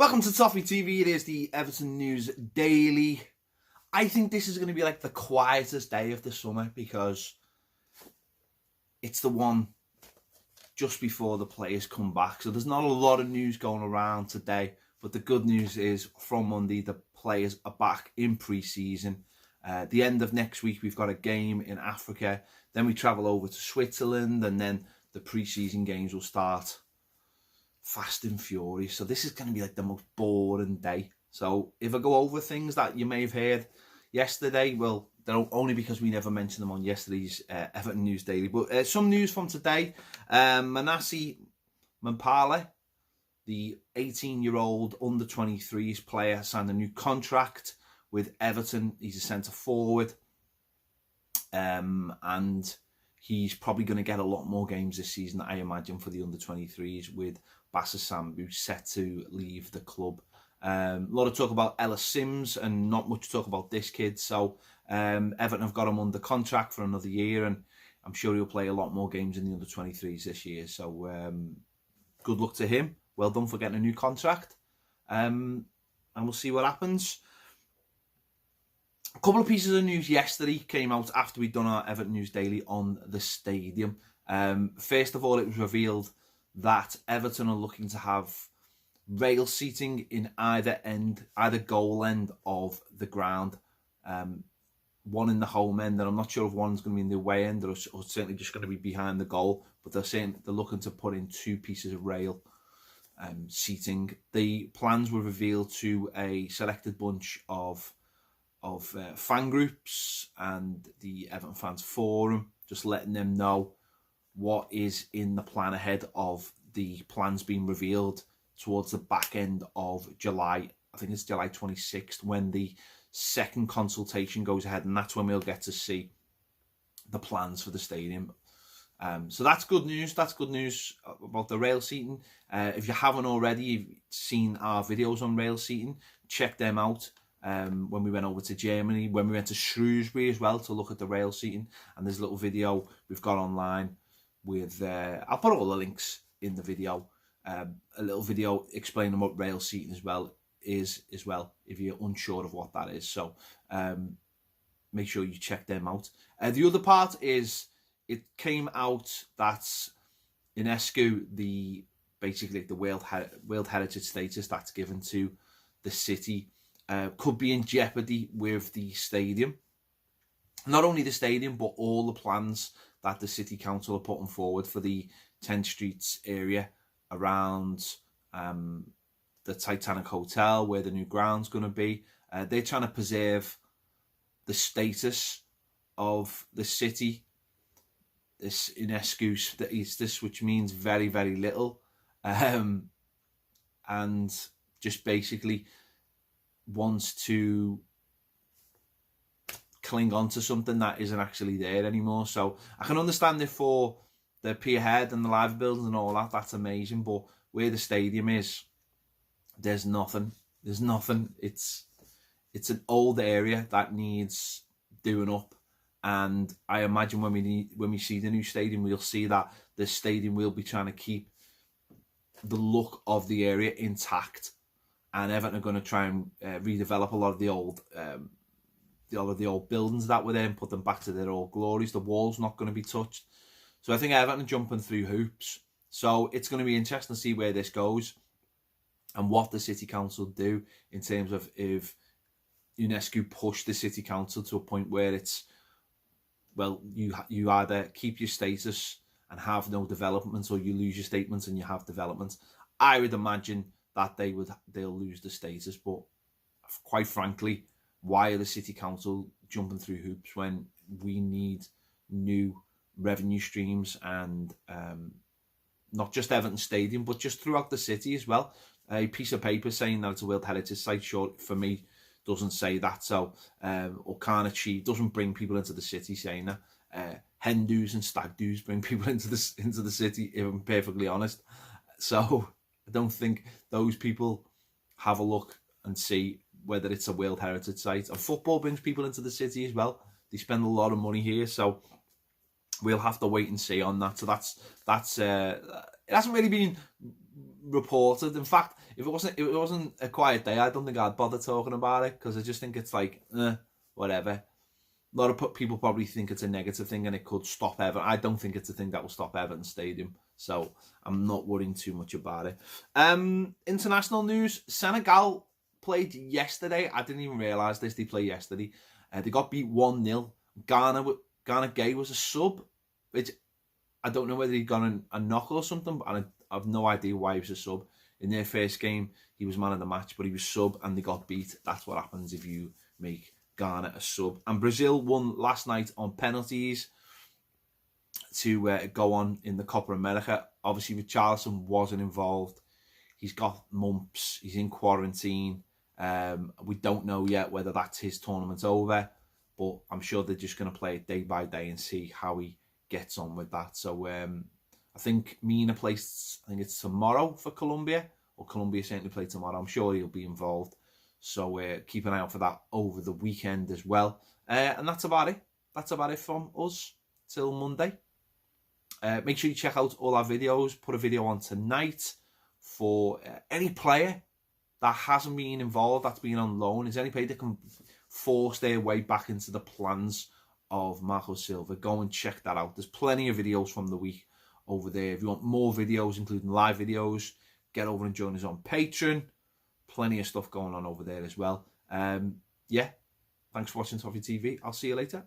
Welcome to Toffee TV. It is the Everton News Daily. I think this is going to be like the quietest day of the summer because it's the one just before the players come back. So there's not a lot of news going around today. But the good news is from Monday, the players are back in pre-season. The end of next week, we've got a game in Africa. Then we travel over to Switzerland, and then the pre-season games will start fast and furious. So this is going to be like the most boring day. So if I go over things that you may have heard yesterday, well, they're only because we never mentioned them on yesterday's Everton News Daily. But some news from today. McPartland, the 18-year-old under-23s player, signed a new contract with Everton. He's a centre-forward. And he's probably going to get a lot more games this season, I imagine, for the under-23s, with Sambu set to leave the club. A lot of talk about Ellis Sims and not much talk about this kid. So Everton have got him under contract for another year, and I'm sure he'll play a lot more games in the under-23s this year. So good luck to him. Well done for getting a new contract. And we'll see what happens. A couple of pieces of news yesterday came out after we'd done our Everton News Daily on the stadium. First of all, it was revealed that Everton are looking to have rail seating in either goal end of the ground. One in the home end, and I'm not sure if one's going to be in the away end or certainly just going to be behind the goal. But they're saying they're looking to put in two pieces of rail seating. The plans were revealed to a selected bunch of fan groups and the Everton Fans Forum, just letting them know what is in the plan ahead of the plans being revealed towards the back end of July. I think it's July 26th when the second consultation goes ahead, and that's when we'll get to see the plans for the stadium. So that's good news. That's good news about the rail seating. If you haven't already, you've seen our videos on rail seating, check them out. When we went over to Germany, when we went to Shrewsbury as well to look at the rail seating, and there's a little video we've got online with I'll put all the links in the video. A little video explaining what rail seating is as well if you're unsure of what that is. So make sure you check them out. The other part is it came out that UNESCO, basically the World Heritage status that's given to the city, could be in jeopardy with the stadium. Not only the stadium, but all the plans that the City Council are putting forward for the 10 Streets area around the Titanic Hotel, where the new ground's going to be. They're trying to preserve the status of the city, this UNESCO status, which means very, very little. And just basically wants to cling on to something that isn't actually there anymore. So I can understand it for the pier head and the live buildings and all that. That's amazing. But where the stadium is, there's nothing. There's nothing. It's an old area that needs doing up. And I imagine when we see the new stadium, we'll see that the stadium will be trying to keep the look of the area intact. And Everton are going to try and redevelop a lot of the old buildings that were there and put them back to their old glories. The wall's not going to be touched. So I think Everton are jumping through hoops. So it's going to be interesting to see where this goes and what the City Council do in terms of if UNESCO push the City Council to a point where it's, well, you either keep your status and have no developments, or you lose your statements and you have developments. I would imagine that they'll lose the status, but quite frankly, why are the City Council jumping through hoops when we need new revenue streams and not just Everton Stadium, but just throughout the city as well? A piece of paper saying that it's a World Heritage Site, sure, for me, doesn't say that. So, or can't achieve, doesn't bring people into the city saying that. Hen do's and stag do's bring people into the city, if I'm perfectly honest. So I don't think those people have a look and see whether it's a World Heritage Site. And football brings people into the city as well. They spend a lot of money here, so we'll have to wait and see on that. So that's it hasn't really been reported. In fact, if it wasn't a quiet day, I don't think I'd bother talking about it, because I just think it's like, whatever. A lot of people probably think it's a negative thing and it could stop Everton. I don't think it's a thing that will stop Everton Stadium, so I'm not worrying too much about it. International news: Senegal played yesterday. I didn't even realise this. They played yesterday. They got beat 1-0. Ghana Gay was a sub, which I don't know whether he got a knock or something, but I have no idea why he was a sub. In their first game, he was man of the match, but he was sub and they got beat. That's what happens if you make Ghana a sub. And Brazil won last night on penalties to go on in the Copa America. Obviously, Richarlison wasn't involved. He's got mumps. He's in quarantine. We don't know yet whether that's his tournament over, but I'm sure they're just going to play it day by day and see how he gets on with that. So I think Mina plays, I think it's tomorrow for Colombia, or Colombia certainly play tomorrow. I'm sure he'll be involved. So keep an eye out for that over the weekend as well. And that's about it. That's about it from us till Monday. Make sure you check out all our videos. Put a video on tonight for any player that hasn't been involved, that's been on loan. Is any player that can force their way back into the plans of Marco Silva? Go and check that out. There's plenty of videos from the week over there. If you want more videos, including live videos, get over and join us on Patreon. Plenty of stuff going on over there as well. Yeah, thanks for watching Toffee TV. I'll see you later.